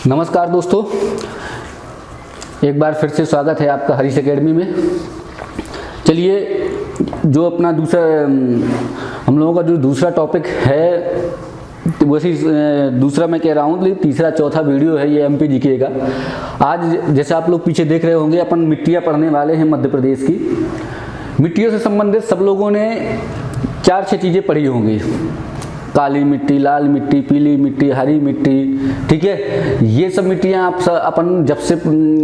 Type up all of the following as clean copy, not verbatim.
नमस्कार दोस्तों, एक बार फिर से स्वागत है आपका हरीश एकेडमी में। चलिए, जो अपना हम लोगों का जो दूसरा टॉपिक है, वैसे दूसरा मैं कह रहा हूँ, लेकिन तीसरा चौथा वीडियो है ये एमपी जीके का। आज जैसे आप लोग पीछे देख रहे होंगे, अपन मिट्टियाँ पढ़ने वाले हैं मध्य प्रदेश की। मिट्टियों से संबंधित सब लोगों ने 4-6 चीज़ें पढ़ी होंगी। काली मिट्टी, लाल मिट्टी, पीली मिट्टी, हरी मिट्टी, ठीक है। ये सब मिट्टियाँ अपन जब से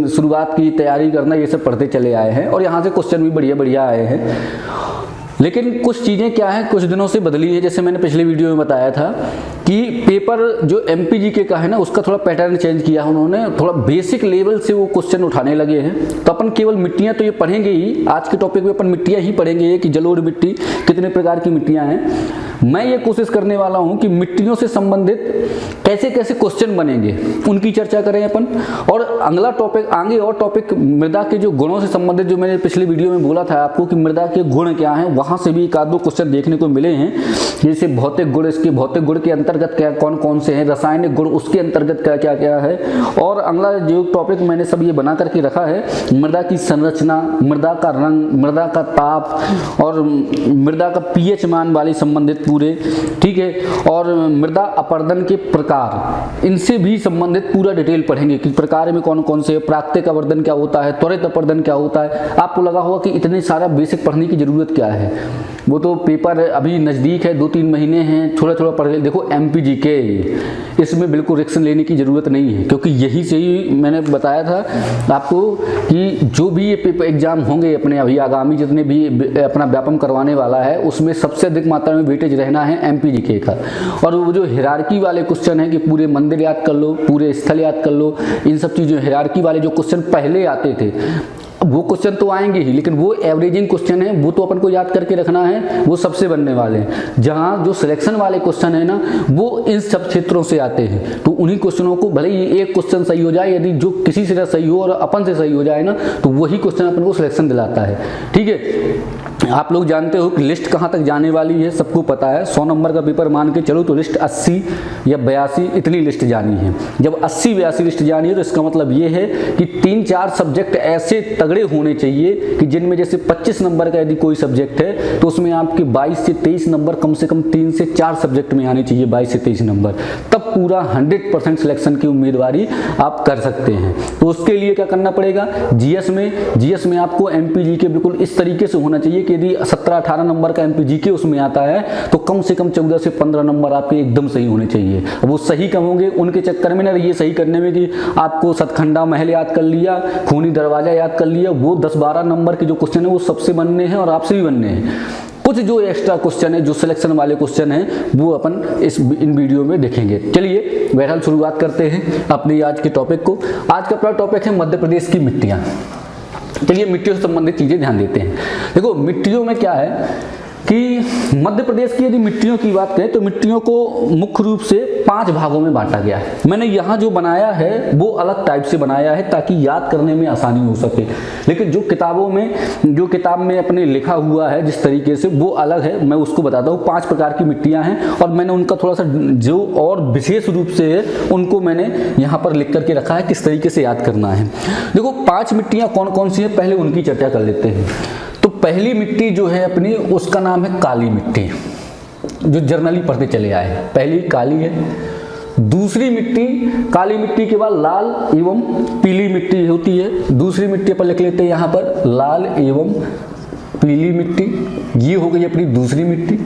शुरुआत की तैयारी करना, ये सब पढ़ते चले आए हैं और यहाँ से क्वेश्चन भी बढ़िया बढ़िया आए हैं। लेकिन कुछ चीज़ें क्या है, कुछ दिनों से बदली है। जैसे मैंने पिछले वीडियो में बताया था कि पेपर जो एमपी जीके का है ना, उसका थोड़ा पैटर्न चेंज किया उन्होंने, थोड़ा बेसिक लेवल से वो क्वेश्चन उठाने लगे हैं। तो अपन केवल मिट्टियाँ तो ये पढ़ेंगे ही, आज के टॉपिक में अपन मिट्टियाँ ही पढ़ेंगे कि जलोढ़ मिट्टी कितने प्रकार की मिट्टियाँ हैं। मैं ये कोशिश करने वाला हूँ कि मिट्टियों से संबंधित कैसे कैसे क्वेश्चन बनेंगे उनकी चर्चा करें अपन। और अगला टॉपिक आगे और टॉपिक मृदा के जो गुणों से संबंधित, जो मैंने पिछले वीडियो में बोला था आपको कि मृदा के गुण क्या हैं, वहाँ से भी एक आध दो क्वेश्चन देखने को मिले हैं। जैसे भौतिक गुण, इसके भौतिक गुण के अंतर्गत क्या कौन कौन से हैं, रासायनिक गुण उसके अंतर्गत क्या क्या क्या है। और अगला जो टॉपिक मैंने सब ये बना करके रखा है, मृदा की संरचना, मृदा का रंग, मृदा का ताप और मृदा का पीएच मान वाली संबंधित पूरे, ठीक है। और मृदा अपर्दन के प्रकार, इनसे भी संबंधित पूरा डिटेल पढ़ेंगे कि प्रकार में कौन कौन से, प्राकृतिक अपर्दन क्या होता है, त्वरित अपर्दन क्या होता है। आपको लगा होगा कि इतने सारा बेसिक पढ़ने की जरूरत क्या है, वो तो पेपर अभी नज़दीक है, 2-3 महीने हैं, थोड़ा थोड़ा पढ़ ले। देखो एमपी जीके, इसमें बिल्कुल रिक्शन लेने की ज़रूरत नहीं है, क्योंकि यही से ही मैंने बताया था आपको कि जो भी ये पेपर एग्जाम होंगे अपने अभी आगामी जितने भी अपना व्यापम करवाने वाला है, उसमें सबसे अधिक मात्रा में वेटेज रहना है एमपी जीके का। और वो जो हिरार्की वाले क्वेश्चन है कि पूरे मंदिर याद कर लो, पूरे स्थल याद कर लो, इन सब चीज़ों हिरार्की वाले जो क्वेश्चन पहले आते थे, वो क्वेश्चन तो आएंगे ही, लेकिन वो एवरेजिंग क्वेश्चन है, वो तो अपन को याद करके रखना है, वो सबसे बनने वाले हैं। जहाँ जो सिलेक्शन वाले क्वेश्चन है ना, वो इन सब क्षेत्रों से आते हैं। तो उन्हीं क्वेश्चनों को, भले ही एक क्वेश्चन सही हो जाए, यदि जो किसी से सही हो और अपन से सही हो जाए ना, तो वही क्वेश्चन अपन को सिलेक्शन दिलाता है, ठीक है। आप लोग जानते हो कि लिस्ट कहाँ तक जाने वाली है, सबको पता है। 100 नंबर का पेपर मान के चलो तो लिस्ट 80 या 82 इतनी लिस्ट जानी है। जब 80-82 लिस्ट जानी है तो इसका मतलब ये है कि 3-4 सब्जेक्ट ऐसे तगड़े होने चाहिए कि जिनमें जैसे 25 नंबर का यदि कोई सब्जेक्ट है तो उसमें आपके 22 से 23 नंबर कम से कम 3 से 4 सब्जेक्ट में आने चाहिए, 22 से 23 नंबर। तब पूरा 100% सिलेक्शन की उम्मीदवारी आप कर सकते हैं। तो उसके लिए क्या करना पड़ेगा, जीएस में आपको एमपी जीके बिल्कुल इस तरीके से होना चाहिए कि यदि 17-18 नंबर का एमपी जीके उसमें आता है तो कम से कम 14 से 15 नंबर आपके एकदम सही होने चाहिए। वो सही कम होंगे उनके चक्कर में ना, ये सही करने में कि आपको सतखंडा महल याद कर लिया, खूनी दरवाजा याद कर लिया, वो 10-12 नंबर के जो क्वेश्चन है वो सबसे बनने हैं और आपसे भी बनने हैं। कुछ जो एक्स्ट्रा क्वेश्चन है, जो सिलेक्शन वाले क्वेश्चन हैं, वो अपन इन वीडियो में देखेंगे। चलिए बहरहाल शुरुआत करते हैं अपने आज के टॉपिक को। आज का अपना टॉपिक है मध्य प्रदेश की मिट्टियाँ। चलिए मिट्टियों से संबंधित चीज़ें ध्यान देते हैं। देखो मिट्टियों में क्या है कि मध्य प्रदेश की यदि मिट्टियों की बात करें तो मिट्टियों को मुख्य रूप से 5 भागों में बांटा गया है। मैंने यहाँ जो बनाया है वो अलग टाइप से बनाया है ताकि याद करने में आसानी हो सके, लेकिन जो किताब में अपने लिखा हुआ है जिस तरीके से, वो अलग है। मैं उसको बताता हूँ। 5 प्रकार की मिट्टियाँ हैं और मैंने उनका थोड़ा सा जो और विशेष रूप से है उनको मैंने यहाँ पर लिख करके रखा है किस तरीके से याद करना है। देखो 5 मिट्टियाँ कौन कौन सी है, पहले उनकी चर्चा कर लेते हैं। तो पहली मिट्टी जो है अपनी, उसका नाम है काली मिट्टी, जो जर्नली पढ़ते चले आए हैं। पहली काली है। दूसरी मिट्टी, काली मिट्टी के बाद लाल एवं पीली मिट्टी होती है। दूसरी मिट्टी पर लिख लेते हैं यहाँ पर लाल एवं पीली मिट्टी, ये हो गई अपनी दूसरी मिट्टी।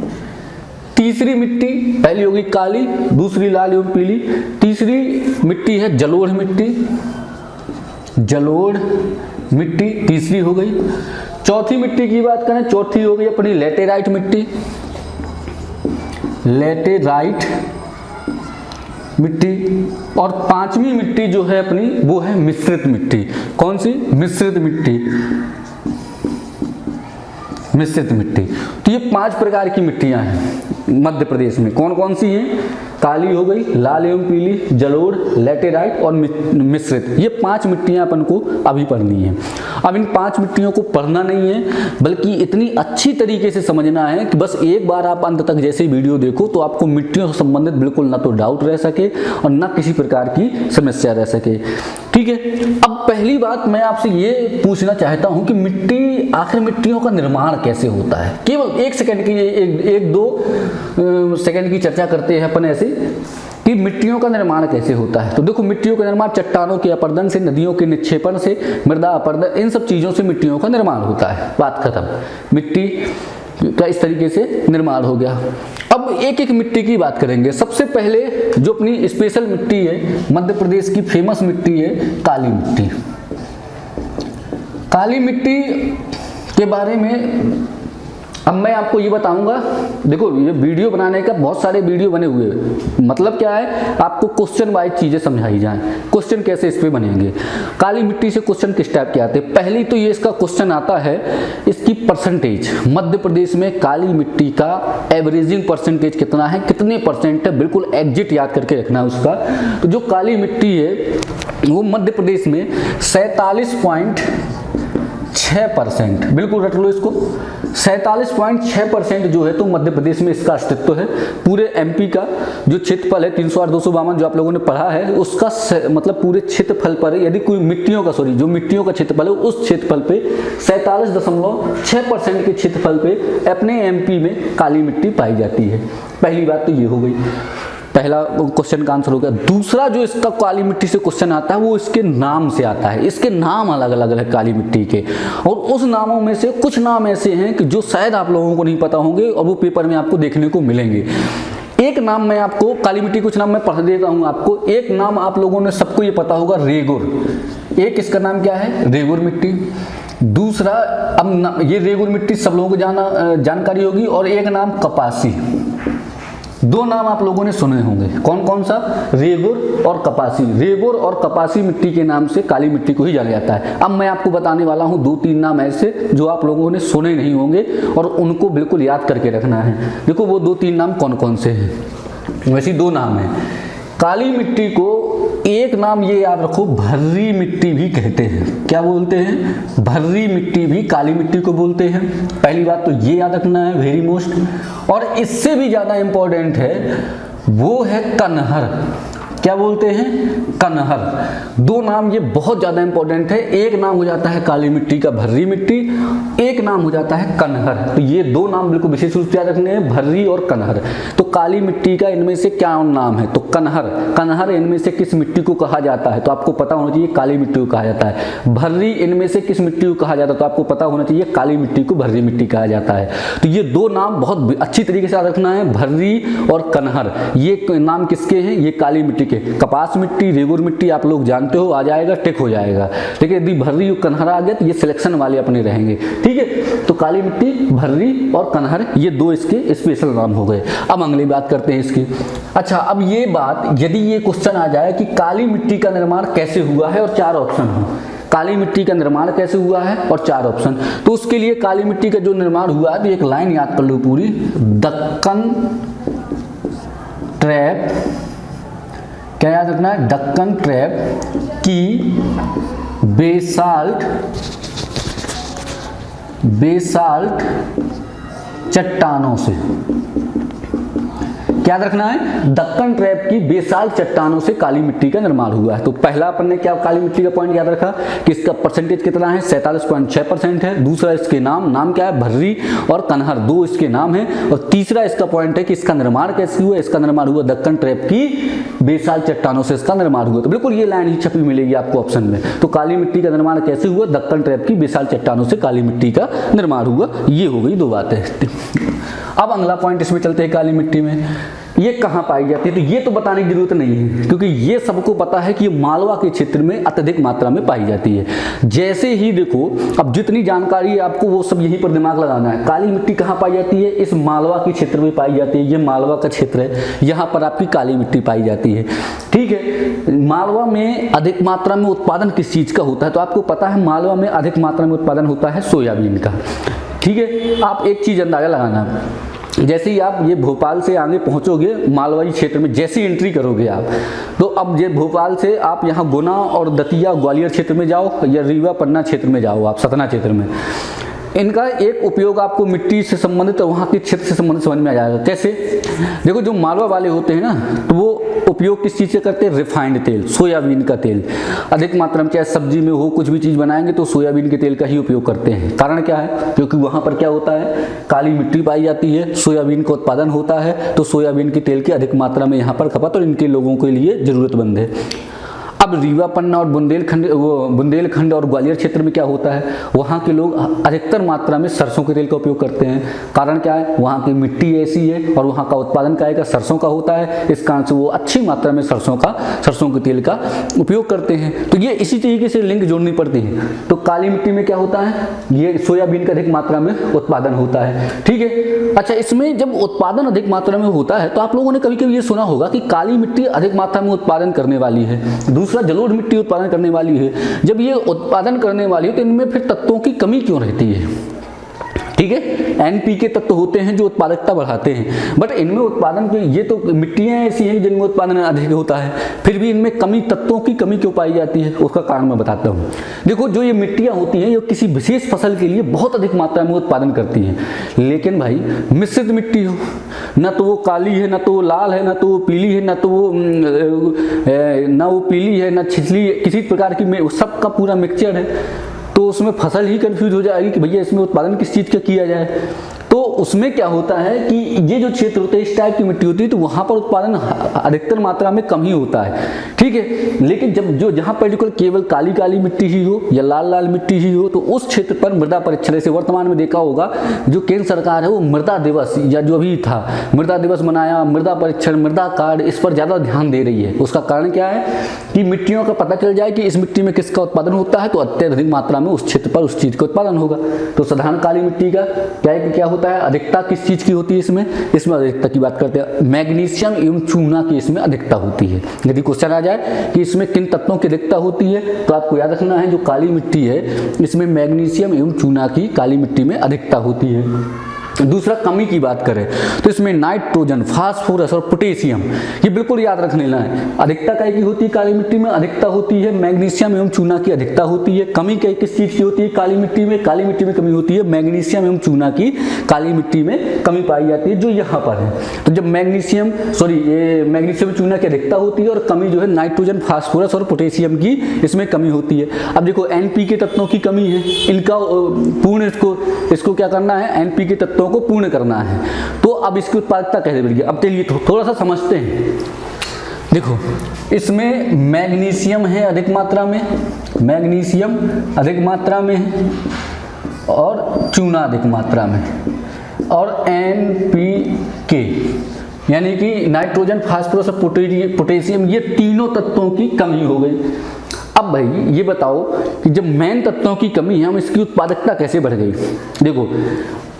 तीसरी मिट्टी, पहली होगी काली, दूसरी लाल एवं पीली, तीसरी मिट्टी है जलोढ़ मिट्टी, जलोढ़ मिट्टी तीसरी हो गई। चौथी मिट्टी की बात करें, चौथी हो गई अपनी लेटेराइट मिट्टी, लेटेराइट मिट्टी। और 5वीं मिट्टी जो है अपनी वो है मिश्रित मिट्टी। कौन सी? मिश्रित मिट्टी, मिश्रित मिट्टी। तो ये 5 प्रकार की मिट्टियां हैं मध्य प्रदेश में। कौन कौन सी हैं? काली हो गई, लाल एवं पीली, जलोढ़, लेटेराइट और मिश्रित। ये 5 मिट्टियां अपन को अभी पढ़नी है। अब इन 5 मिट्टियों को पढ़ना नहीं है, बल्कि इतनी अच्छी तरीके से समझना है कि बस एक बार आप अंत तक जैसे वीडियो देखो तो आपको मिट्टियों से संबंधित बिल्कुल ना तो डाउट रह सके और ना किसी प्रकार की समस्या रह सके। ठीक है, अब पहली बात मैं आपसे ये पूछना चाहता हूं कि आखिर मिट्टियों का निर्माण कैसे होता है। केवल 1 सेकंड की 1-2 सेकंड की चर्चा करते हैं अपन ऐसे कि मिट्टियों का निर्माण कैसे होता है। तो देखो, मिट्टियों का निर्माण चट्टानों के अपर्दन से, नदियों के निक्षेपण से, मृदा अपर्दन, इन सब चीजों से मिट्टियों का निर्माण होता है। बात खत्म, मिट्टी का इस तरीके से निर्माण हो गया। अब एक एक मिट्टी की बात करेंगे। सबसे पहले जो अपनी स्पेशल मिट्टी है, मध्य प्रदेश की फेमस मिट्टी है काली मिट्टी। काली मिट्टी के बारे में अब मैं आपको ये बताऊंगा। देखो, ये वीडियो बनाने का बहुत सारे वीडियो बने हुए हैं, मतलब क्या है, आपको क्वेश्चन वाइज चीजें समझाई जाएं, क्वेश्चन कैसे इस पे बनेंगे। काली मिट्टी से क्वेश्चन किस टाइप के आते हैं। पहली तो ये इसका क्वेश्चन आता है इसकी परसेंटेज। मध्य प्रदेश में काली मिट्टी का एवरेजिंग परसेंटेज कितना है, कितने परसेंट है, बिल्कुल एग्जिट याद करके रखना है उसका। तो जो काली मिट्टी है वो मध्य प्रदेश में 47.6%, बिल्कुल रट लो इसको, 47.6% जो है तो मध्य प्रदेश में इसका अस्तित्व है। पूरे एमपी का जो क्षेत्रफल है 308,252 जो आप लोगों ने पढ़ा है, उसका मतलब पूरे क्षेत्रफल पर यदि कोई मिट्टियों का जो मिट्टियों का क्षेत्रफल है उस क्षेत्रफल पे 47.6% के क्षेत्रफल पे अपने एमपी में काली मिट्टी पाई जाती है। पहली बात तो ये हो गई, पहला क्वेश्चन का आंसर हो गया। दूसरा जो इसका काली मिट्टी से क्वेश्चन आता है वो इसके नाम से आता है। इसके नाम अलग अलग है काली मिट्टी के, और उस नामों में से कुछ नाम ऐसे हैं कि जो शायद आप लोगों को नहीं पता होंगे और वो पेपर में आपको देखने को मिलेंगे। एक नाम मैं आपको काली मिट्टी, कुछ नाम मैं पढ़ देता हूं आपको। एक नाम आप लोगों ने सबको ये पता होगा, रेगुर। एक इसका नाम क्या है, रेगुर मिट्टी। दूसरा, अब ये रेगुर मिट्टी सब लोगों को जानकारी होगी। और एक नाम कपासी। 2 नाम आप लोगों ने सुने होंगे, कौन कौन सा, रेगुर और कपासी। रेगुर और कपासी मिट्टी के नाम से काली मिट्टी को ही जाना जाता है। अब मैं आपको बताने वाला हूं 2-3 नाम ऐसे जो आप लोगों ने सुने नहीं होंगे और उनको बिल्कुल याद करके रखना है। देखो वो 2-3 नाम कौन कौन से हैं। वैसे 2 नाम हैं। काली मिट्टी को एक नाम ये याद रखो, भर्री मिट्टी भी कहते हैं। क्या बोलते हैं, भर्री मिट्टी भी काली मिट्टी को बोलते हैं। पहली बात तो ये याद रखना है, वेरी मोस्ट। और इससे भी ज्यादा इंपॉर्टेंट है वो है कनहर। क्या बोलते हैं, कनहर। 2 नाम ये बहुत ज्यादा इंपॉर्टेंट है। एक नाम हो जाता है काली मिट्टी का भर्री मिट्टी, एक नाम हो जाता है कनहर। तो ये 2 नाम बिल्कुल विशेष रूप से याद रखने हैं, भर्री और कनहर। तो काली मिट्टी का इनमें से क्या नाम है, तो कनहर। कनहर इनमें से किस मिट्टी को कहा जाता है, तो आपको पता होना चाहिए काली मिट्टी को कहा जाता है। भर्री इनमें से किस मिट्टी को कहा जाता है, तो आपको पता होना चाहिए काली मिट्टी को भर्री मिट्टी कहा जाता है। तो ये 2 नाम बहुत अच्छी तरीके से याद रखना है, भर्री और कनहर। ये नाम किसके हैं, ये काली मिट्टी के। कपास मिट्टी, रेगुर मिट्टी आप लोग जानते हो, आ जाएगा, टिक हो जाएगा। ठीक है, यदि भर्री और कनहर आ गया तो ये सिलेक्शन वाले अपने रहेंगे। ठीक है, तो काली मिट्टी, भर्री और कनहर, ये 2 इसके स्पेशल नाम हो गए। अब अगली बात करते हैं इसकी। अच्छा, अब ये बात, यदि ये क्वेश्चन आ जाए कि काली मिट्टी का निर्माण कैसे हुआ है और 4 ऑप्शन हो, काली मिट्टी का निर्माण कैसे हुआ है और 4 ऑप्शन, तो उसके लिए काली मिट्टी का जो निर्माण हुआ है तो एक लाइन याद कर लो पूरी, दक्कन ट्रैप। क्या याद रखना है, दक्कन ट्रैप की बेसाल्ट चट्टानों से। क्या याद रखना है, दक्कन ट्रैप की बेसाल्ट चट्टानों से काली मिट्टी का निर्माण हुआ है। तो पहला अपन ने क्या काली मिट्टी का पॉइंट याद रखा कि इसका परसेंटेज कितना है, 47.6% है। दूसरा इसके नाम क्या है, भर्री और कनहर, 2 इसके नाम है। और तीसरा इसका पॉइंट है कि इसका निर्माण कैसे हुआ, इसका निर्माण हुआ दक्कन ट्रैप की बेसाल्ट चट्टानों से इसका निर्माण हुआ। तो बिल्कुल ये लाइन ही छपी मिलेगी आपको ऑप्शन में। तो काली मिट्टी का निर्माण कैसे हुआ, दक्कन ट्रैप की बेसाल्ट चट्टानों से काली मिट्टी का निर्माण हुआ। ये हो गई 2 बातें। अब अगला पॉइंट इसमें चलते हैं, काली मिट्टी में ये कहाँ पाई जाती है। तो ये तो बताने की जरूरत नहीं है, क्योंकि ये सबको पता है कि ये मालवा के क्षेत्र में अत्यधिक मात्रा में पाई जाती है। जैसे ही देखो, अब जितनी जानकारी है आपको वो सब यहीं पर दिमाग लगाना है। काली मिट्टी कहाँ पाई जाती है, इस मालवा के क्षेत्र में पाई जाती है। ये मालवा का क्षेत्र है, यहाँ पर आपकी काली मिट्टी पाई जाती है। ठीक है, मालवा में अधिक मात्रा में उत्पादन किस चीज का होता है, तो आपको पता है मालवा में अधिक मात्रा में उत्पादन होता है सोयाबीन का। ठीक है, आप एक चीज अंदाजा लगाना, जैसे ही आप ये भोपाल से आगे पहुंचोगे मालवाई क्षेत्र में, जैसी एंट्री करोगे आप, तो अब ये भोपाल से आप यहाँ गुना और दतिया ग्वालियर क्षेत्र में जाओ या रीवा पन्ना क्षेत्र में जाओ, आप सतना क्षेत्र में, इनका एक उपयोग आपको मिट्टी से संबंधित वहाँ के क्षेत्र से संबंधित समझ में आ जाएगा। कैसे? देखो, जो मालवा वाले होते हैं ना, तो वो उपयोग किस चीज़ से करते हैं? रिफाइंड तेल, सोयाबीन का तेल अधिक मात्रा में, चाहे सब्जी में हो, कुछ भी चीज़ बनाएंगे तो सोयाबीन के तेल का ही उपयोग करते हैं। कारण क्या है? क्योंकि वहाँ पर क्या होता है, काली मिट्टी पाई जाती है, सोयाबीन का उत्पादन होता है, तो सोयाबीन के तेल की अधिक मात्रा में यहाँ पर खपत और इनके लोगों के लिए ज़रूरतमंद है। अब रीवा पन्ना और बुंदेलखंड और ग्वालियर क्षेत्र में क्या होता है, वहाँ के लोग अधिकतर मात्रा में सरसों के तेल का उपयोग करते हैं। कारण क्या है? वहाँ की मिट्टी ऐसी है और वहाँ का उत्पादन क्या है, सरसों का होता है, इस कारण से वो अच्छी मात्रा में सरसों के तेल का उपयोग करते हैं। तो ये इसी तरीके से लिंक जोड़नी पड़ती है। तो काली मिट्टी में क्या होता है, ये सोयाबीन का अधिक मात्रा में उत्पादन होता है। ठीक है। अच्छा, इसमें जब उत्पादन अधिक मात्रा में होता है तो आप लोगों ने कभी कभी ये सुना होगा कि काली मिट्टी अधिक मात्रा में उत्पादन करने वाली है, दूसरा जलोढ़ मिट्टी उत्पादन करने वाली है। जब ये उत्पादन करने वाली है तो इनमें फिर तत्वों की कमी क्यों रहती है? ठीक है, एनपीके तत्व होते हैं जो उत्पादकता बढ़ाते हैं, बट इनमें उत्पादन की, ये तो मिट्टियां ऐसी हैं जिनमें उत्पादन अधिक होता है, फिर भी इनमें कमी, तत्वों की कमी क्यों पाई जाती है? उसका कारण मैं बताता हूँ। देखो, जो ये मिट्टियां होती हैं ये किसी विशेष फसल के लिए बहुत अधिक मात्रा में उत्पादन करती हैं, लेकिन भाई मिश्रित मिट्टी हो, ना तो वो काली है, ना तो वो लाल है, ना तो वो पीली है, ना वो पीली है, ना छिछली, किसी प्रकार की, सबका पूरा मिक्सचर है, तो उसमें फसल ही कंफ्यूज हो जाएगी कि भैया इसमें उत्पादन किस चीज़ का किया जाए। तो उसमें क्या होता है कि ये जो क्षेत्र होते हैं, इस टाइप की मिट्टी होती है, तो वहाँ पर उत्पादन अधिकतर मात्रा में कम ही होता है। ठीक है। लेकिन जब जहाँ पर्टिकुलर केवल काली काली मिट्टी ही हो या लाल लाल मिट्टी ही हो, तो उस क्षेत्र पर मृदा परीक्षण, जैसे वर्तमान में देखा होगा जो केंद्र सरकार है वो मृदा दिवस, या जो अभी था मृदा दिवस मनाया, मृदा परीक्षण, मृदा कार्ड, इस पर ज़्यादा ध्यान दे रही है। उसका कारण क्या है कि मिट्टियों का पता चल जाए कि इस मिट्टी में किसका उत्पादन होता है, तो अत्यधिक मात्रा में उस क्षेत्र पर उस चीज़ का उत्पादन होगा। तो साधारण काली मिट्टी का क्या होता है, अधिकता किस चीज की होती है? इसमें अधिकता की बात करते हैं, मैग्नीशियम एवं चूना की इसमें अधिकता होती है। यदि क्वेश्चन आ जाए कि इसमें किन तत्वों की अधिकता होती है, तो आपको याद रखना है जो काली मिट्टी है इसमें मैग्नीशियम एवं चूना की काली मिट्टी में अधिकता होती है। दूसरा, कमी की बात करें तो इसमें नाइट्रोजन, फास्फोरस और पोटेशियम, ये बिल्कुल याद रख लेना है। अधिकता काय की होती है काली मिट्टी में? अधिकता होती है मैग्नीशियम एवं चूना की अधिकता होती है। कमी किस चीज की होती है काली मिट्टी में? काली मिट्टी में कमी होती है मैग्नीशियम एवं चूना की, काली मिट्टी में कमी पाई जाती है, जो यहाँ पर है। तो जब मैग्नीशियम चूना की अधिकता होती है और कमी जो है नाइट्रोजन, फास्फोरस और पोटेशियम की इसमें कमी होती है। अब देखो, एनपीके तत्वों की कमी है, इनका पूर्ण इसको क्या करना है, एनपीके तत्वों को पूर्ण करना है। तो अब इसकी उत्पादकता कैसे बढ़ेगी? अब चलिए थोड़ा सा समझते हैं। देखो, इसमें मैग्नीशियम है अधिक मात्रा में, मैग्नीशियम अधिक मात्रा में है और चूना अधिक मात्रा में, और एनपीके यानी कि नाइट्रोजन, फास्फोरस और पोटेशियम, ये तीनों तत्वों की कमी हो गई। अब भाई ये बताओ कि जब मेन तत्वों की कमी है, हम इसकी उत्पादकता कैसे बढ़ गई? देखो,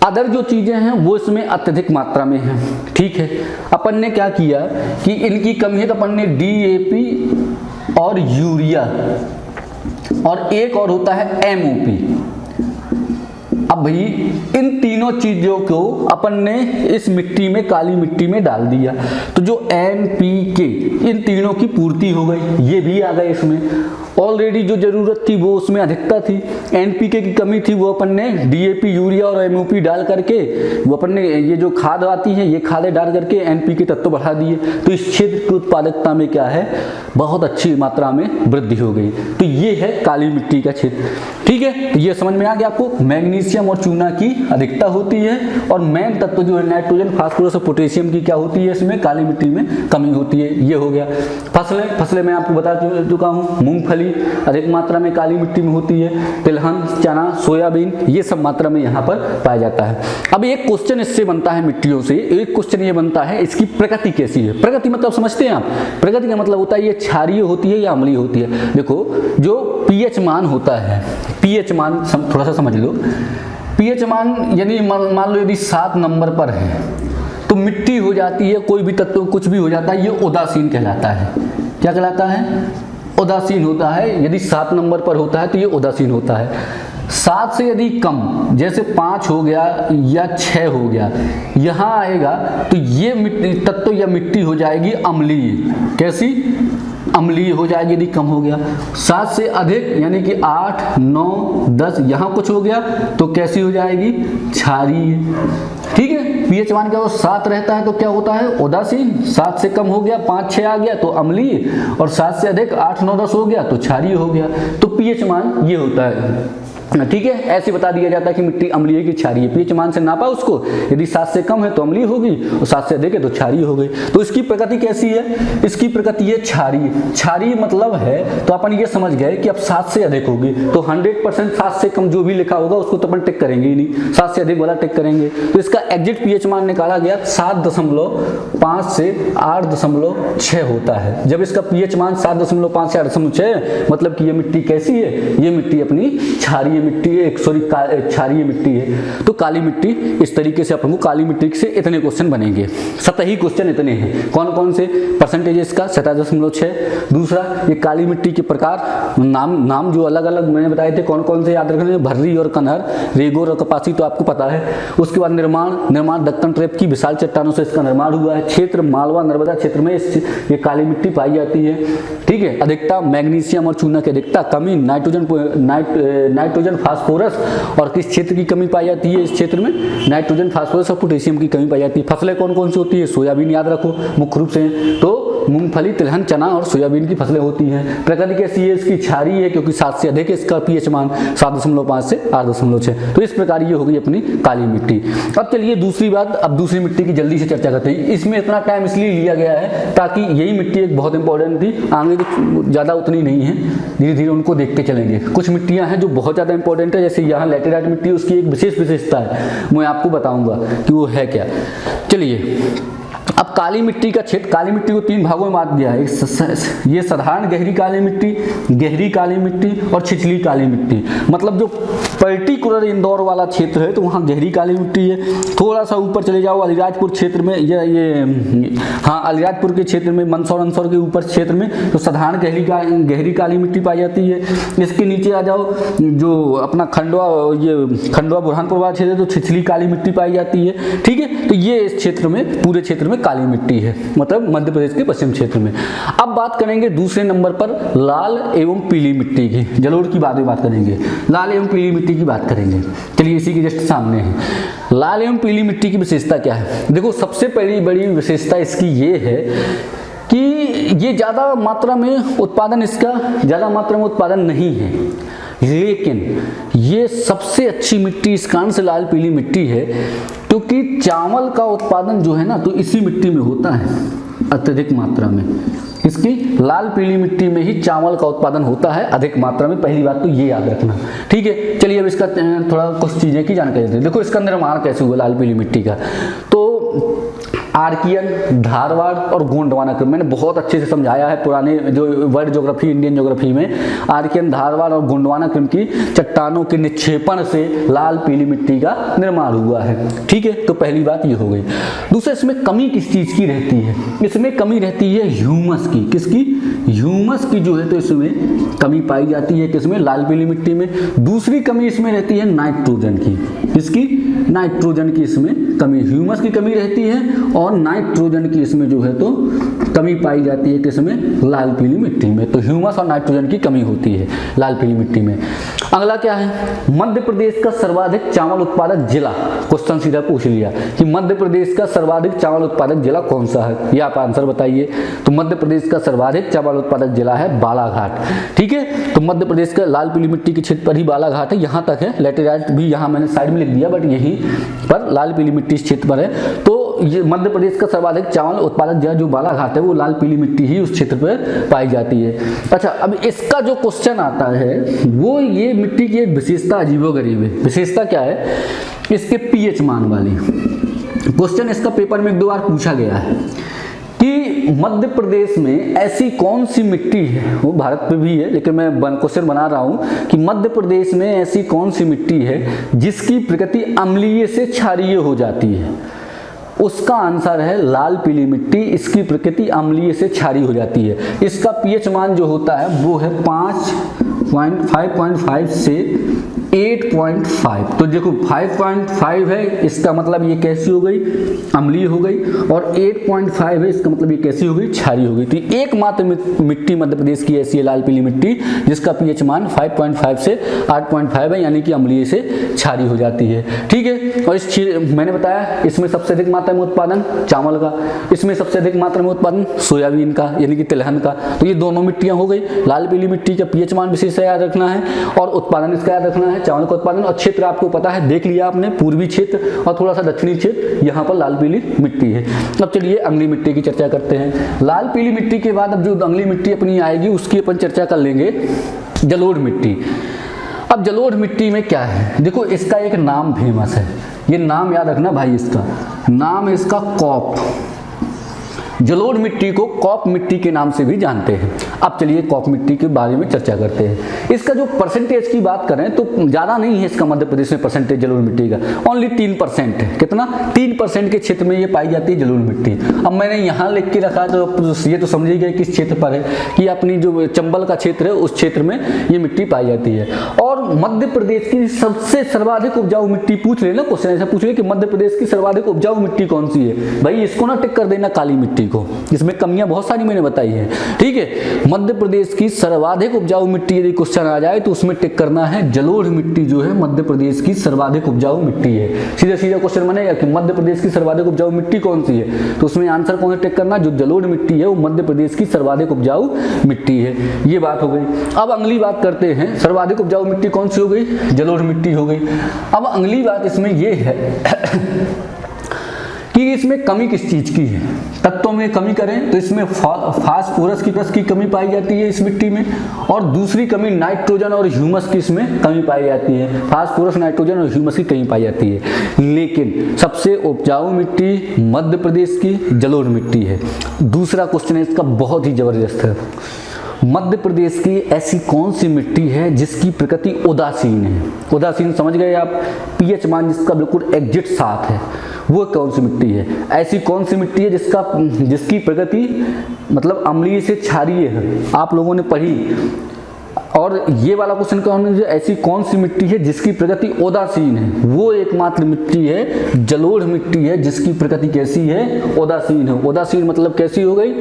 अदर जो चीजें हैं वो इसमें अत्यधिक मात्रा में हैं। ठीक है, अपन ने क्या किया कि इनकी कमी है तो अपन ने डीएपी और यूरिया और एक और होता है एमओपी। अब भाई इन तीनों चीजों को अपन ने इस मिट्टी में, काली मिट्टी में डाल दिया, तो जो एनपीके, इन तीनों की पूर्ति हो गई, ये भी आ गए इसमें। ऑलरेडी जो जरूरत थी वो उसमें अधिकता थी, एनपीके की कमी थी, वो अपन ने डीएपी, यूरिया और एमओपी डाल करके, वो अपन ने ये जो खाद आती है ये खादें डाल करके एनपीके तत्व बढ़ा दिए। तो इस क्षेत्र की उत्पादकता में क्या है, बहुत अच्छी मात्रा में वृद्धि हो गई। तो ये है काली मिट्टी का क्षेत्र। ठीक है, तो ये समझ में आ गया आपको, मैग्नीशियम और चूना की अधिकता होती है और मेन तत्व जो है नाइट्रोजन, फास्फोरस और पोटेशियम की क्या होती है, इसमें काली मिट्टी में कमी होती है। ये हो गया। फसलें मैं आपको बता चुका हूँ, मूंगफली अधिक मात्रा में काली मिट्टी में होती है, तिलहन, चना, सोयाबीन, ये सब मात्रा में यहाँ पर पाया जाता है। अब एक क्वेश्चन इससे बनता है, मिट्टियों से एक क्वेश्चन ये बनता है, इसकी प्रकृति कैसी है? प्रकृति मतलब समझते हैं आप? प्रकृति का मतलब होता है ये क्षारीय होती है या अम्लीय होती है। देखो, जो पीएच मान होता है, पीएच मान थोड़ा सा समझ लो, पीएच मान यानी मान लो यदि 7 नंबर पर है तो मिट्टी हो जाती है, कोई भी तत्व कुछ भी हो जाता है, ये उदासीन कहलाता है। क्या कहलाता है? उदासीन होता है। यदि 7 नंबर पर होता है तो ये उदासीन होता है। 7 से यदि कम, जैसे 5 हो गया या 6 हो गया, यहाँ आएगा तो ये मिट्टी तत्व या मिट्टी हो जाएगी अम्लीय। कैसी? अम्लीय हो जाएगी यदि कम हो गया। 7 से अधिक यानी कि 8, 9, 10 यहाँ कुछ हो गया तो कैसी हो जाएगी? क्षारीय। ठीक है, पीएच मान का वो 7 रहता है तो क्या होता है? उदासीन। 7 से कम हो गया, 5, 6 आ गया तो अम्लीय, और 7 से अधिक 8, 9, 10 हो गया तो क्षारीय हो गया। तो पीएच मान ये होता है। ठीक है, ऐसे बता दिया जाता है कि मिट्टी अम्लीय की क्षारीय। पीएच मान से नापा उसको, यदि 7 से कम है तो अम्लीय होगी और 7 से अधिक है तो क्षारीय हो गई। तो इसकी प्रकृति कैसी है? इसकी प्रकृति है क्षारीय। क्षारीय मतलब है, तो अपन ये समझ गए कि अब 7 से अधिक होगी तो 100% 7 से कम जो भी लिखा होगा उसको तो अपन टिक करेंगे ही नहीं, 7 से अधिक वाला टिक करेंगे। तो इसका एग्जैक्ट पीएच मान निकाला गया 7.5 से 8.6 होता है। जब इसका पीएच मान 7.5 से 8.6 मतलब कि ये मिट्टी कैसी है? ये मिट्टी अपनी क्षारीय मिट्टी है, क्षारीय मिट्टी है। तो काली मिट्टी इस तरीके से अपन को काली मिट्टी से इतने क्वेश्चन बनेंगे, सतही क्वेश्चन इतने हैं। कौन कौन से? परसेंटेज इसका 27.6। दूसरा, ये काली मिट्टी के प्रकार, नाम जो अलग अलग मैंने बताए थे कौन कौन से याद रखने, भर्री और कन्हर, रेगोर और कपासी तो आपको पता है। उसके बाद निर्माण दक्कन ट्रैप की विशाल चट्टानों से इसका निर्माण हुआ है। क्षेत्र मालवा नर्मदा क्षेत्र में ये काली मिट्टी पाई जाती है। ठीक है, अधिकता मैग्नीशियम और चूना की अधिकता, कमी नाइट्रोजन फास्फोरस, और किस क्षेत्र की कमी पाई जाती है? इस क्षेत्र में नाइट्रोजन फास्फोरस और पोटेशियम की कमी पाई जाती है। फसलें कौन कौन सी होती है? सोयाबीन याद रखो मुख्य रूप से, तो मूंगफली, तिलहन, चना और सोयाबीन की फसलें होती हैं। प्रकृति कैसी है? इसकी क्षारीय है क्योंकि 7 से अधिक है इसका पीएच मान, 7.5 से 8.6। तो इस प्रकार ये हो गई अपनी काली मिट्टी। अब चलिए दूसरी बात, अब दूसरी मिट्टी की जल्दी से चर्चा करते हैं। इसमें इतना टाइम इसलिए लिया गया है ताकि यही मिट्टी एक बहुत इंपॉर्टेंट थी, आगे ज़्यादा उतनी नहीं है, धीरे धीरे उनको देखते चलेंगे। कुछ मिट्टियाँ हैं जो बहुत ज़्यादा इंपॉर्टेंट है, जैसे यहाँ लैटेराइट मिट्टी, उसकी एक विशेष विशेषता है, मैं आपको बताऊंगा कि वो है क्या। चलिए, अब काली मिट्टी का क्षेत्र, काली मिट्टी को 3 भागों में बांट दिया है। ये साधारण गहरी काली मिट्टी और छिछली काली मिट्टी। मतलब जो पर्टिकुलर इंदौर वाला क्षेत्र है तो वहाँ गहरी काली मिट्टी है। थोड़ा सा ऊपर चले जाओ अलीराजपुर क्षेत्र में, अलीराजपुर के क्षेत्र में, मंदसौर के ऊपर क्षेत्र में तो साधारण गहरी काली मिट्टी पाई जाती है। इसके नीचे आ जाओ, जो अपना खंडवा बुरहानपुर वाला क्षेत्र है तो छिछली काली मिट्टी पाई जाती है। ठीक है, तो ये इस क्षेत्र में, पूरे क्षेत्र में काली मिट्टी है, मतलब मध्य प्रदेश के पश्चिम क्षेत्र में। अब बात करेंगे दूसरे नंबर पर लाल एवं पीली मिट्टी की। जलोढ़ की बात करेंगे, लाल एवं पीली मिट्टी की बात करेंगे। चलिए इसी के जस्ट सामने है लाल एवं पीली मिट्टी की विशेषता क्या है। देखो, सबसे पहली बड़ी विशेषता इसकी ये है कि ये ज़्यादा मात्रा में उत्पादन नहीं है, लेकिन ये सबसे अच्छी मिट्टी इस कारण से लाल पीली मिट्टी है क्योंकि चावल का उत्पादन जो है ना तो इसी मिट्टी में होता है अत्यधिक मात्रा में। इसकी लाल पीली मिट्टी में ही चावल का उत्पादन होता है अधिक मात्रा में। पहली बात तो ये याद रखना। ठीक है, चलिए अब इसका थोड़ा कुछ चीज़ें की जानकारी देते हैं। देखो इसका निर्माण कैसे हुआ लाल पीली मिट्टी का। तो आर्कियन, धारवाड़ और गोंडवाना क्रम मैंने बहुत अच्छे से समझाया है पुराने जो वर्ल्ड ज्योग्राफी, इंडियन ज्योग्राफी में। आर्कियन, धारवाड़ और गोंडवाना क्रम की चट्टानों के निक्षेपण से लाल पीली मिट्टी का निर्माण हुआ है। ठीक है, तो पहली बात ये हो गई। दूसरा, इसमें कमी किस चीज़ की रहती है? इसमें कमी रहती है ह्यूमस की। किसकी? ह्यूमस की जो है तो इसमें कमी पाई जाती है। किसमें? लाल पीली मिट्टी में। दूसरी कमी इसमें रहती है नाइट्रोजन की। किसकी? नाइट्रोजन की इसमें कमी, ह्यूमस की कमी रहती है और नाइट्रोजन की इसमें जो है तो कमी पाई जाती है। किसमें? लाल पीली मिट्टी में। तो ह्यूमस और नाइट्रोजन की कमी होती है लाल पीली मिट्टी में। अगला क्या है? मध्य प्रदेश का सर्वाधिक चावल उत्पादक जिला। क्वेश्चन सीधा पूछ लिया कि मध्य प्रदेश का सर्वाधिक चावल उत्पादक जिला कौन सा है, ये आप आंसर बताइए। तो मध्य प्रदेश का सर्वाधिक चावल उत्पादक जिला है बालाघाट। ठीक है, तो मध्य प्रदेश का लाल पीली मिट्टी के क्षेत्र पर ही बालाघाट है, यहाँ तक है। लैटेराइट भी यहाँ मैंने साइड में लिख दिया, बट यहीं पर लाल पीली मिट्टी इस क्षेत्र पर है। तो ये मध्य प्रदेश का सर्वाधिक चावल उत्पादक जिला जो बालाघाट है वो लाल पीली मिट्टी ही उस क्षेत्र पर पाई जाती है। अच्छा, अब इसका जो क्वेश्चन आता है वो ये मिट्टी की एक विशेषता अजीबोगरीब है। विशेषता क्या है? इसके पीएच मान वाली। क्वेश्चन इसका पेपर में 1-2 बार पूछा गया है कि मध्य प्रदेश में ऐसी कौन सी मिट्टी है, वो भारत पे भी है लेकिन मैं क्वेश्चन बना रहा हूँ कि मध्य प्रदेश में ऐसी कौन सी मिट्टी है जिसकी प्रकृति अम्लीय से क्षारीय हो जाती है। उसका आंसर है लाल पीली मिट्टी। इसकी प्रकृति अम्लीय से क्षारीय हो जाती है। इसका पीएच मान जो होता है वो है 5 5.5 से 8.5। तो देखो 5.5 है, इसका मतलब ये कैसी हो गई, अम्लीय हो गई, और 8.5 है, इसका मतलब ये कैसी हो गई, क्षारीय हो गई। तो एकमात्र मिट्टी मध्य प्रदेश की ऐसी है, लाल पीली मिट्टी, जिसका पीएच मान 5.5 से 8.5 है, यानी कि अम्लीय से क्षारीय हो जाती है। ठीक है, और इस मैंने बताया इसमें सबसे अधिक मात्रा में उत्पादन चावल का, इसमें सबसे अधिक मात्रा में उत्पादन सोयाबीन का, यानी कि तिलहन का। तो ये दोनों मिट्टियां हो गई। लाल पीली मिट्टी का पीएच मान विशेष याद रखना है, और उत्पादन इसका याद रखना है, चावल का उत्पादन। और क्षेत्र आपको पता है, देख लिया आपने, पूर्वी क्षेत्र और थोड़ा सा दक्षिणी क्षेत्र, यहाँ पर लाल पीली मिट्टी है। अब चलिए अगली मिट्टी की चर्चा करते हैं। लाल पीली मिट्टी के बाद अब जो अगली मिट्टी अपनी आएगी उसकी अपन चर्चा कर लेंगे, जलोढ़ मिट्टी। अब जलोढ़ मिट्टी में क्या है, देखो इसका एक नाम फेमस है, ये नाम याद रखना भाई, इसका नाम है इसका कॉप। जलोढ़ मिट्टी को कॉप मिट्टी के नाम से भी जानते हैं। अब चलिए कॉप मिट्टी के बारे में चर्चा करते हैं। इसका जो परसेंटेज की बात करें तो ज़्यादा नहीं है इसका मध्य प्रदेश में परसेंटेज जलोढ़ मिट्टी का, ओनली 3% है। कितना, 3% के क्षेत्र में ये पाई जाती है जलोढ़ मिट्टी। अब मैंने यहाँ लिख के रखा तो ये तो समझिए गए किस क्षेत्र पर है, कि अपनी जो चंबल का क्षेत्र है उस क्षेत्र में ये मिट्टी पाई जाती है। और मध्य प्रदेश की सबसे सर्वाधिक उपजाऊ मिट्टी पूछ लेना, क्वेश्चन ऐसा पूछ ले कि मध्य प्रदेश की सर्वाधिक उपजाऊ मिट्टी कौन सी है, भाई इसको ना टिक कर देना काली मिट्टी को, इसमें कमियां बहुत सारी मैंने बताई है। ठीक है, मध्य प्रदेश की सर्वाधिक उपजाऊ मिट्टी यदि क्वेश्चन आ जाए तो उसमें टिक करना है जलोढ़ मिट्टी जो है मध्य प्रदेश की सर्वाधिक उपजाऊ मिट्टी है। सीधा सीधा क्वेश्चन बनेगा कि मध्य प्रदेश की सर्वाधिक उपजाऊ मिट्टी कौन सी है, तो उसमें आंसर कौन सा टिक करना, जो जलोढ़ मिट्टी है वो मध्य प्रदेश की सर्वाधिक उपजाऊ मिट्टी है। ये बात हो गई। अब अगली बात करते हैं, सर्वाधिक उपजाऊ मिट्टी कौन सी हो गई, जलोढ़ मिट्टी हो गई। अब अगली बात इसमें ये है कि इसमें कमी किस चीज की है, तत्वों में कमी करें तो इसमें फास्फोरस की कमी पाई जाती है इस मिट्टी में, और दूसरी कमी नाइट्रोजन और ह्यूमस की इसमें कमी पाई जाती है। फास्फोरस, नाइट्रोजन और ह्यूमस की कमी पाई जाती है। लेकिन सबसे उपजाऊ मिट्टी मध्य प्रदेश की जलोढ़ मिट्टी है। दूसरा क्वेश्चन है इसका बहुत ही जबरदस्त है, मध्य प्रदेश की ऐसी कौन सी मिट्टी है जिसकी प्रकृति उदासीन है। उदासीन समझ गए आप, पीएच मान जिसका बिल्कुल एग्जैक्ट 7 है, वो कौन सी मिट्टी है, ऐसी कौन सी मिट्टी है जिसकी प्रकृति मतलब अम्लीय से क्षारीय है, आप लोगों ने पढ़ी। और ये वाला क्वेश्चन कौन है, ऐसी कौन सी मिट्टी है जिसकी प्रकृति उदासीन है, वो एकमात्र मिट्टी है जलोढ़ मिट्टी है जिसकी प्रकृति कैसी है, उदासीन है। उदासीन मतलब कैसी हो गई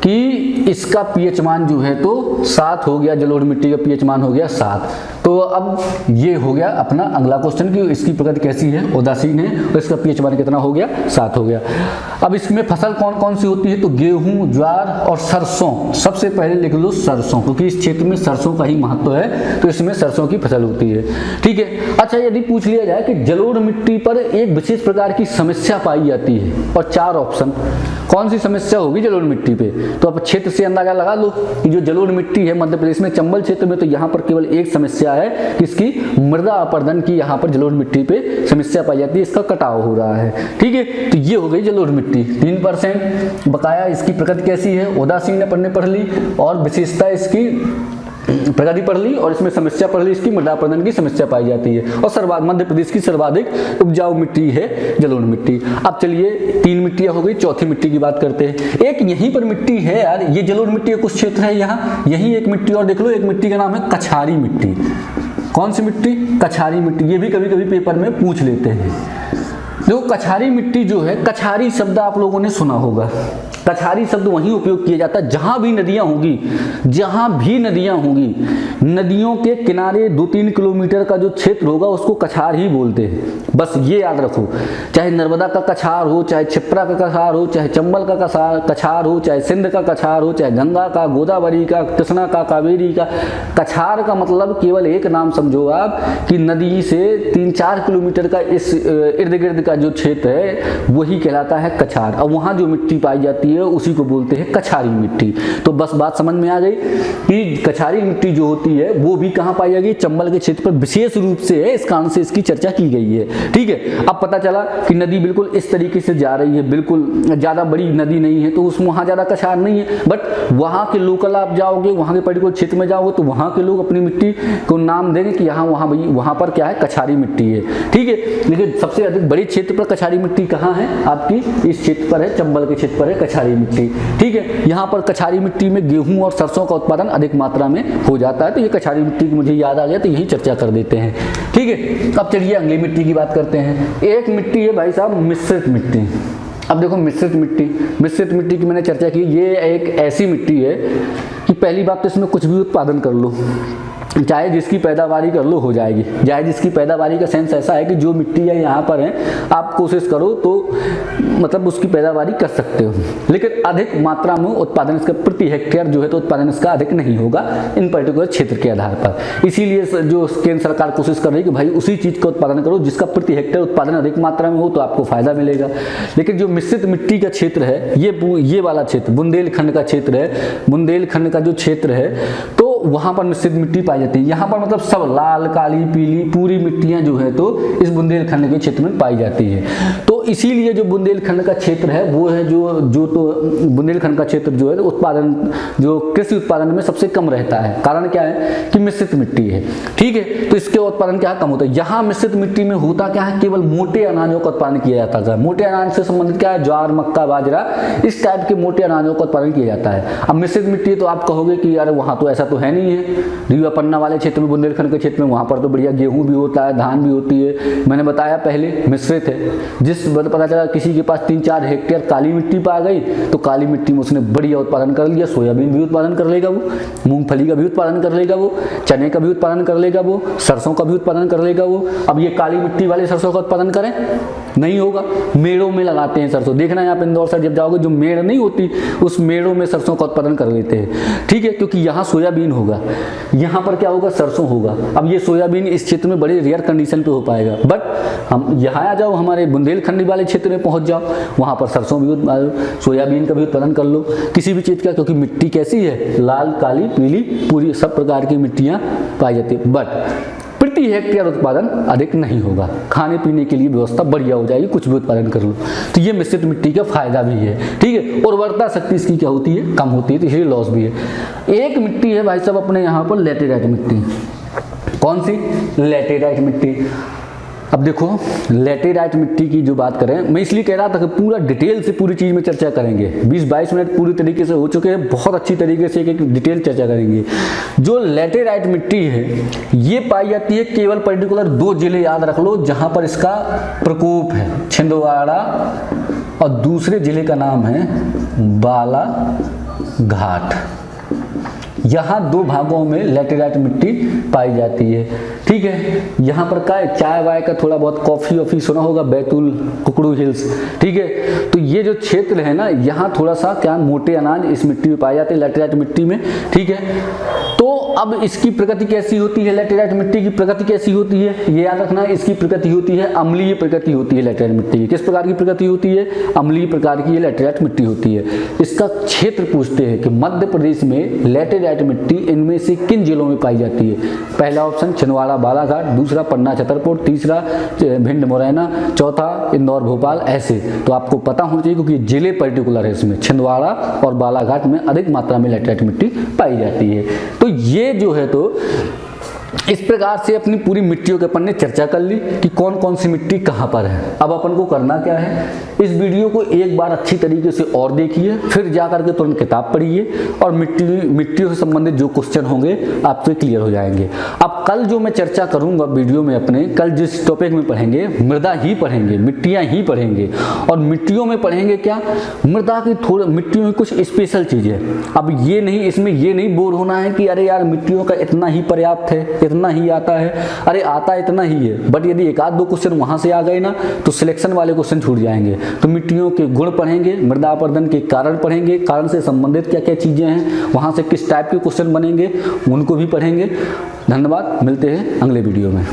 कि इसका पीएच मान जो है तो 7 हो गया, जलोढ़ मिट्टी का पीएच मान हो गया 7। तो अब ये हो गया अपना अगला क्वेश्चन कि इसकी प्रकृति कैसी है, उदासीन है, और इसका पीएच मान कितना हो गया, 7 हो गया। अब इसमें फसल कौन कौन सी होती है, तो गेहूं, ज्वार और सरसों। सबसे पहले लिख लो सरसों, क्योंकि इस क्षेत्र में सरसों का ही महत्व है, तो इसमें सरसों की फसल होती है। ठीक है। अच्छा, यदि पूछ लिया जाए कि जलोढ़ मिट्टी पर एक विशेष प्रकार की समस्या पाई जाती है, और 4 ऑप्शन, कौन सी समस्या होगी जलोढ़ मिट्टी पे, तो आप क्षेत्र से अंदाजा लगा लो कि जो जलोढ़ मिट्टी है मध्य प्रदेश में चंबल क्षेत्र में, तो यहाँ पर केवल एक समस्या है, किसकी, मृदा अपरदन की। यहाँ पर जलोढ़ मिट्टी पे समस्या पाई जाती है, इसका कटाव हो रहा है। ठीक है, तो ये हो गई जलोढ़ मिट्टी 3%। बकाया इसकी प्रकृति कैसी है, उदासीन है, पढ़ ली, और विशेषता इसकी प्रगति पढ़ ली, और इसमें समस्या पढ़ ली, इसकी मृदा अपरदन की समस्या पाई जाती है, और मध्य प्रदेश की सर्वाधिक उपजाऊ मिट्टी है जलोढ़ मिट्टी। अब चलिए 3 मिट्टियां हो गई, चौथी मिट्टी की बात करते हैं। एक यहीं पर मिट्टी है यार, ये जलोढ़ मिट्टी का कुछ क्षेत्र है यहाँ, यही एक मिट्टी और देख लो, एक मिट्टी का नाम है कछारी मिट्टी। कौन सी मिट्टी, कछारी मिट्टी। ये भी कभी कभी पेपर में पूछ लेते हैं। देखो कछारी मिट्टी जो है, कछारी शब्द आप लोगों ने सुना होगा। कछारी शब्द वहीं उपयोग किया जाता है जहां भी नदियां होंगी, जहां भी नदियां होंगी, नदियों के किनारे 2-3 किलोमीटर का जो क्षेत्र होगा उसको कछार ही बोलते हैं। बस ये याद रखो, चाहे नर्मदा का कछार हो, चाहे क्षिप्रा का कछार हो, चाहे चंबल का कछार हो, चाहे सिंध का कछार हो, चाहे गंगा का, गोदावरी का, कृष्णा का, कावेरी का। कछार का मतलब केवल एक नाम समझो आप कि नदी से 3-4 किलोमीटर का इस इर्द गिर्द का जो क्षेत्र है वही कहलाता है कछार। अब वहां जो मिट्टी पाई जाती है उसी को बोलते हैं कछारी मिट्टी। तो बस बात समझ में आ गई कि कछारी मिट्टी जो होती है वो भी कहां पाई जाएगी, चंबल के क्षेत्र पर विशेष रूप से है, इस कारण से इसकी चर्चा की गई है। ठीक है। अब पता चला कि नदी बिल्कुल इस तरीके से जा रही है, बिल्कुल ज्यादा बड़ी नदी नहीं है, तो उसमें वहां ज्यादा कछार नहीं है, बट वहां के लोकल आप जाओगे, वहां के पर्टिकुलर क्षेत्र में जाओगे तो वहां के लोग अपनी मिट्टी को नाम देंगे कि यहाँ वहां पर क्या है, कछारी मिट्टी है। ठीक है। लेकिन सबसे अधिक बड़े क्षेत्र पर कछारी मिट्टी कहाँ है आपकी, इस क्षेत्र पर है, चंबल के क्षेत्र पर है कछारी मिट्टी। ठीक है, यहाँ पर कछारी मिट्टी में गेहूं और सरसों का उत्पादन अधिक मात्रा में हो जाता है। तो ये कछारी मिट्टी की मुझे याद आ गया, तो यही चर्चा कर देते हैं। ठीक है, अब चलिए अगली मिट्टी की बात करते हैं। एक मिट्टी है भाई साहब मिश्रित मिट्टी। अब देखो मिश्रित मिट्टी की मैंने चर्चा की, ये एक ऐसी मिट्टी है कि पहली बात तो इसमें कुछ भी उत्पादन कर लो, चाहे जिसकी पैदावारी कर लो हो जाएगी। चाहे जिसकी पैदावारी का सेंस ऐसा है कि जो मिट्टी है यहाँ पर है, आप कोशिश करो तो मतलब उसकी पैदावारी कर सकते हो, लेकिन अधिक मात्रा में उत्पादन इसका प्रति हेक्टेयर जो है तो उत्पादन इसका अधिक नहीं होगा इन पर्टिकुलर क्षेत्र के आधार पर। इसीलिए जो केंद्र सरकार कोशिश कर रही है कि भाई उसी चीज़ का उत्पादन करो जिसका प्रति हेक्टेयर उत्पादन अधिक मात्रा में हो, तो आपको फायदा मिलेगा। लेकिन जो मिश्रित मिट्टी का क्षेत्र है, ये वाला क्षेत्र बुंदेलखंड का क्षेत्र है, बुंदेलखंड का जो क्षेत्र है, तो वहां पर मिश्रित मिट्टी पाई जाती है। यहाँ पर मतलब सब लाल, काली, पीली पूरी मिट्टियां जो है तो इस बुंदेलखंड के क्षेत्र में पाई जाती है। तो इसीलिए जो बुंदेलखंड का क्षेत्र है वो है जो तो बुंदेलखंड का क्षेत्र जो है उत्पादन, जो कृषि उत्पादन में सबसे कम रहता है। कारण क्या है कि मिश्रित मिट्टी है। ठीक है, तो इसके उत्पादन क्या कम होता है। यहाँ मिश्रित मिट्टी में होता क्या है, केवल मोटे अनाजों का उत्पादन किया जाता है। मोटे अनाज से संबंधित क्या है, ज्वार, मक्का, बाजरा, इस टाइप के मोटे अनाजों का उत्पादन किया जाता है। अब मिश्रित मिट्टी तो आप कहोगे कि यार वहाँ तो ऐसा तो है नहीं है, रीवा पन्ना वाले क्षेत्र में, बुंदेलखंड के क्षेत्र में वहाँ पर तो बढ़िया गेहूं भी होता है, धान भी होती है। मैंने बताया पहले मिश्रित है। जिस पता चला किसी के पास 3-4 हेक्टेयर काली मिट्टी पा गई, तो काली मिट्टी में उसने बढ़िया उत्पादन कर लिया, सोयाबीन भी उत्पादन कर लेगा वो, मूंगफली का भी उत्पादन कर लेगा वो, चने का भी उत्पादन कर लेगा वो, सरसों का भी उत्पादन कर लेगा वो। अब ये काली मिट्टी वाले सरसों का उत्पादन करें, नहीं होगा। मेड़ों में लगाते हैं सरसों, देखना है आप इंदौर से जब जाओगे, जो मेड़ नहीं होती उस मेड़ों में सरसों का उत्पादन कर लेते हैं। ठीक है, क्योंकि यहाँ सोयाबीन होगा, यहाँ पर क्या होगा, सरसों होगा। अब ये सोयाबीन इस क्षेत्र में बड़े रेयर कंडीशन पे हो पाएगा, बट हम यहाँ आ जाओ, हमारे बुंदेलखंड वाले क्षेत्र में पहुँच जाओ, वहाँ पर सरसों भी सोयाबीन का भी उत्पादन कर लो, किसी भी चीज़ का, क्योंकि मिट्टी कैसी है, लाल, काली, पीली, पूरी सब प्रकार की मिट्टियाँ पाई जाती है। बट प्रति हेक्टेयर उत्पादन अधिक नहीं होगा, खाने पीने के लिए व्यवस्था बढ़िया हो जाएगी, कुछ भी उत्पादन कर लो। तो ये मिश्रित मिट्टी का फायदा भी है। ठीक है, उर्वरता शक्ति इसकी क्या होती है, कम होती है, तो इसलिए लॉस भी है। एक मिट्टी है भाई साहब अपने यहाँ पर लैटेराइट मिट्टी। कौन सी, लैटेराइट मिट्टी। अब देखो लैटेराइट मिट्टी की जो बात करें, मैं इसलिए कह रहा था कि पूरा डिटेल से पूरी चीज़ में चर्चा करेंगे। 20-22 मिनट पूरी तरीके से हो चुके हैं, बहुत अच्छी तरीके से एक डिटेल चर्चा करेंगे। जो लैटेराइट मिट्टी है ये पाई जाती है केवल पर्टिकुलर 2 जिले याद रख लो जहाँ पर इसका प्रकोप है, छिंदवाड़ा और दूसरे जिले का नाम है बालाघाट। यहाँ 2 भागों में लैटेराइट मिट्टी पाई जाती है। ठीक है, यहाँ पर क्या है, चाय वाय का थोड़ा बहुत, कॉफ़ी ऑफी सुना होगा, बैतूल, कुकड़ू हिल्स। ठीक है, तो ये जो क्षेत्र है ना, यहाँ थोड़ा सा क्या मोटे अनाज इस मिट्टी में पाए जाते हैं, लैटेराइट मिट्टी में। ठीक है, तो अब इसकी प्रकृति कैसी होती है, लैटेराइट मिट्टी की प्रकृति कैसी होती है, ये याद रखना है। इसकी प्रकृति होती है अम्लीय प्रकृति होती है लैटेराइट मिट्टी की। किस प्रकार की प्रकृति होती है, अम्लीय प्रकार की ये लैटेराइट मिट्टी होती है। इसका क्षेत्र पूछते हैं कि मध्य प्रदेश में लैटेराइट मिट्टी इनमें से किन जिलों में पाई जाती है। पहला ऑप्शन छिंदवाड़ा बालाघाट, दूसरा पन्ना छतरपुर, तीसरा भिंड मुरैना, चौथा इंदौर भोपाल, ऐसे। तो आपको पता होना चाहिए क्योंकि जिले पर्टिकुलर है इसमें, छिंदवाड़ा और बालाघाट में अधिक मात्रा में लैटेराइट मिट्टी पाई जाती है। तो ये जो है तो इस प्रकार से अपनी पूरी मिट्टियों के अपन ने चर्चा कर ली कि कौन कौन सी मिट्टी कहाँ पर है। अब अपन को करना क्या है, इस वीडियो को एक बार अच्छी तरीके से और देखिए, फिर जाकर के तुरंत किताब पढ़िए और मिट्टियों से संबंधित जो क्वेश्चन होंगे आपसे क्लियर हो जाएंगे। अब कल जो मैं चर्चा करूंगा वीडियो में अपने, कल जिस टॉपिक में पढ़ेंगे, मृदा ही पढ़ेंगे, मिट्टियाँ ही पढ़ेंगे। और मिट्टियों में पढ़ेंगे क्या, मृदा की थोड़ी मिट्टियों में कुछ स्पेशल चीज़ें। अब ये नहीं, इसमें ये नहीं बोर होना है कि अरे यार मिट्टियों का इतना ही पर्याप्त है, इतना ही आता है, अरे आता इतना ही है। बट यदि 1-2 क्वेश्चन वहां से आ गए ना तो सिलेक्शन वाले क्वेश्चन छूट जाएंगे। तो मिट्टियों के गुण पढ़ेंगे, मृदा अपरदन के कारण पढ़ेंगे, कारण से संबंधित क्या क्या चीजें हैं, वहां से किस टाइप के क्वेश्चन बनेंगे उनको भी पढ़ेंगे। धन्यवाद, मिलते हैं अगले वीडियो में।